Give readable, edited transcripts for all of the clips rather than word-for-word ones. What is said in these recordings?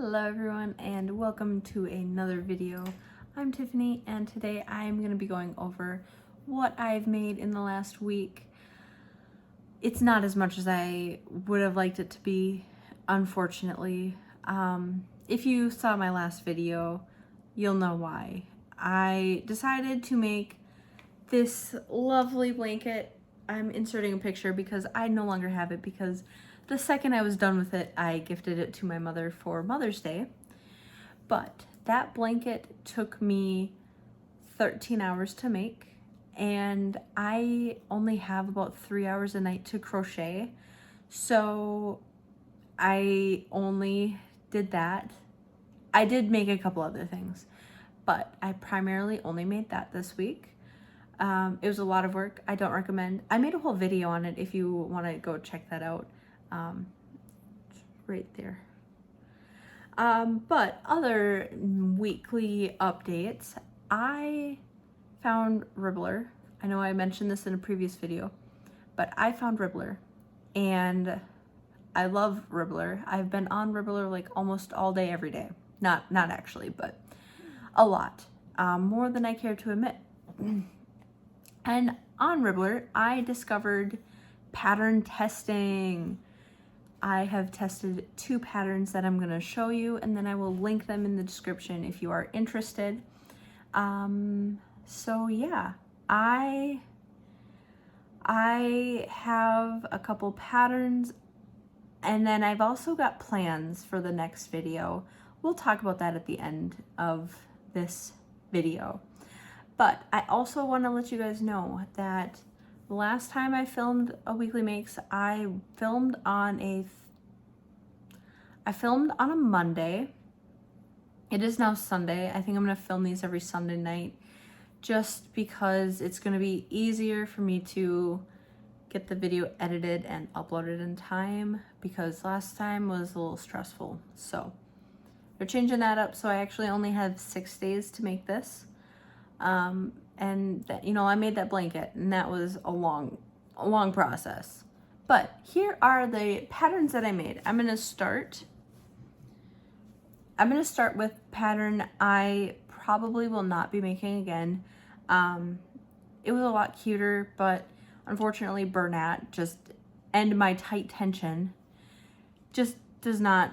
Hello everyone and welcome to another video. I'm Tiffany and today I'm going to be going over what I've made in the last week. It's not as much as I would have liked it to be, unfortunately. If you saw my last video, you'll know why. I decided to make this lovely blanket. I'm inserting a picture because I no longer have it because the second I was done with it, I gifted it to my mother for Mother's Day. But that blanket took me 13 hours to make, and I only have about 3 hours a night to crochet. So I only did that. I did make a couple other things, but I primarily only made that this week. It was a lot of work. I don't recommend. I made a whole video on it if you want to go check that out. Right there. But other weekly updates, I found Ribbler. I know I mentioned this in a previous video, but I found Ribbler and I love Ribbler. I've been on Ribbler like almost all day, every day. Not actually, but a lot. More than I care to admit. And on Ribbler, I discovered pattern testing. I have tested 2 patterns that I'm going to show you, and then I will link them in the description if you are interested. So yeah, I have a couple patterns, and then I've also got plans for the next video. We'll talk about that at the end of this video. But I also want to let you guys know that the last time I filmed a weekly makes, I filmed on a Monday. It is now Sunday. I think I'm going to film these every Sunday night just because it's going to be easier for me to get the video edited and uploaded in time, because last time was a little stressful. So they're changing that up, so I actually only have 6 days to make this. And that, you know, I made that blanket and that was a long process. But here are the patterns that I made. I'm going to start with pattern I probably will not be making again. It was a lot cuter, but unfortunately Bernat and my tight tension just does not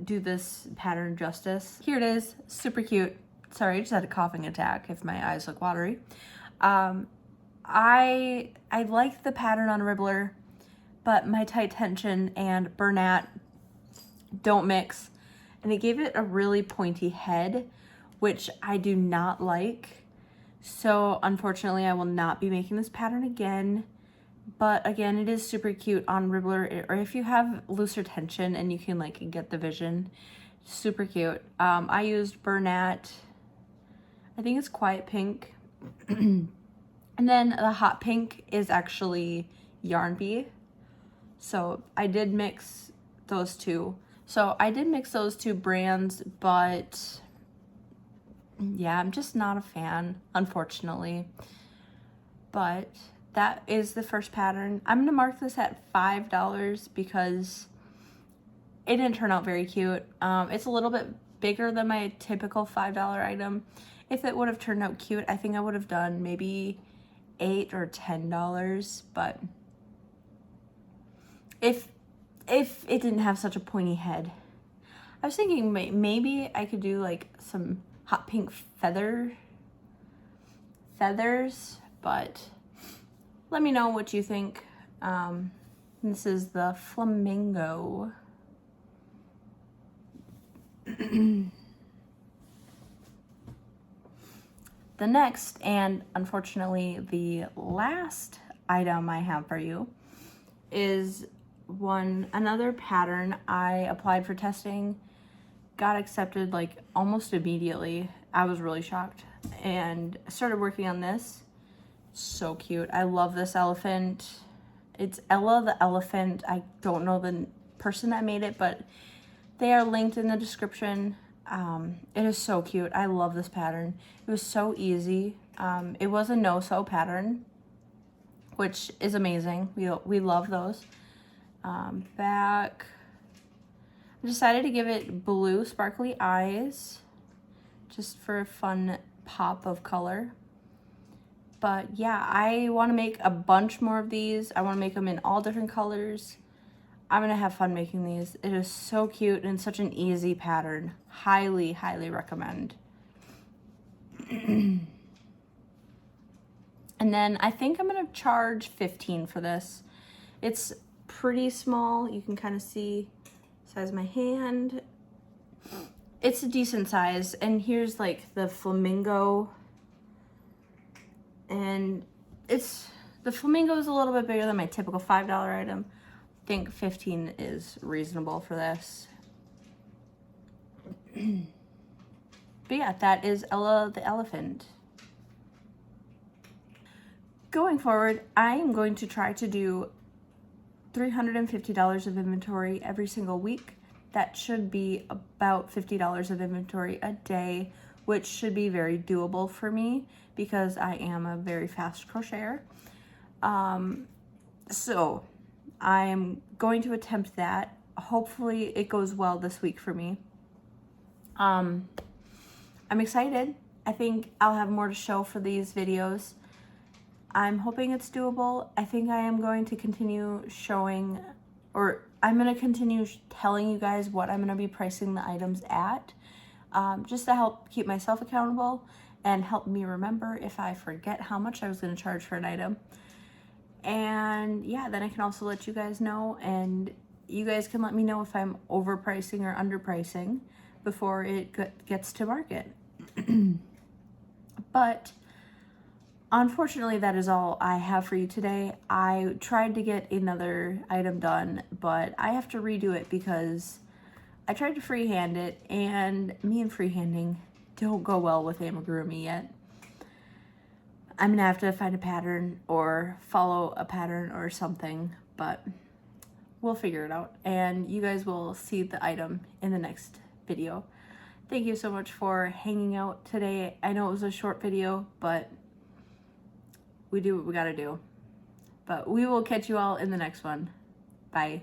do this pattern justice. Here it is, super cute. Sorry, I just had a coughing attack if my eyes look watery. I liked the pattern on Ribbler, but my tight tension and Bernat don't mix, and it gave it a really pointy head, which I do not like. So unfortunately I will not be making this pattern again. But again, it is super cute on Ribbler, or if you have looser tension and you can like get the vision, super cute. I used Bernat. I think it's Quiet Pink. And then the hot pink is actually Yarn Bee. So I did mix those two. So I did mix those 2 brands, but yeah, I'm just not a fan, unfortunately. But that is the first pattern. I'm gonna mark this at $5 because it didn't turn out very cute. It's a little bit bigger than my typical $5 item. If it would have turned out cute, I think I would have done maybe $8 or $10, but if it didn't have such a pointy head. I was thinking maybe I could do like some hot pink feathers, but let me know what you think. This is the flamingo. The next, and unfortunately the last item I have for you, is another pattern I applied for testing, got accepted like almost immediately. I was really shocked and started working on this. So cute. I love this elephant. It's Ella the elephant. I don't know the person that made it, but they are linked in the description. It is so cute. I love this pattern. It was so easy. It was a no-sew pattern, which is amazing. We love those. Back, I decided to give it blue sparkly eyes just for a fun pop of color. But yeah, I want to make a bunch more of these. I want to make them in all different colors. I'm going to have fun making these. It is so cute and such an easy pattern. Highly, highly recommend. And then I think I'm going to charge $15 for this. It's pretty small. You can kind of see the size of my hand. It's a decent size. And here's like the flamingo. And the flamingo is a little bit bigger than my typical $5 item. I think 15 is reasonable for this. But yeah, that is Ella the elephant. Going forward, I am going to try to do $350 of inventory every single week. That should be about $50 of inventory a day, which should be very doable for me because I am a very fast crocheter. So I'm going to attempt that. Hopefully it goes well this week for me. I'm excited. I think I'll have more to show for these videos. I'm hoping it's doable. I think I am going to continue showing, or I'm going to continue telling you guys what I'm going to be pricing the items at, just to help keep myself accountable and help me remember if I forget how much I was going to charge for an item. And yeah, then I can also let you guys know, and you guys can let me know if I'm overpricing or underpricing before it gets to market. But unfortunately, that is all I have for you today. I tried to get another item done, but I have to redo it because I tried to freehand it, and me and freehanding don't go well with amigurumi yet. I'm gonna have to find a pattern or follow a pattern or something, but we'll figure it out, and you guys will see the item in the next video. Thank you so much for hanging out today. I know it was a short video, but we do what we gotta do. But we will catch you all in the next one. Bye.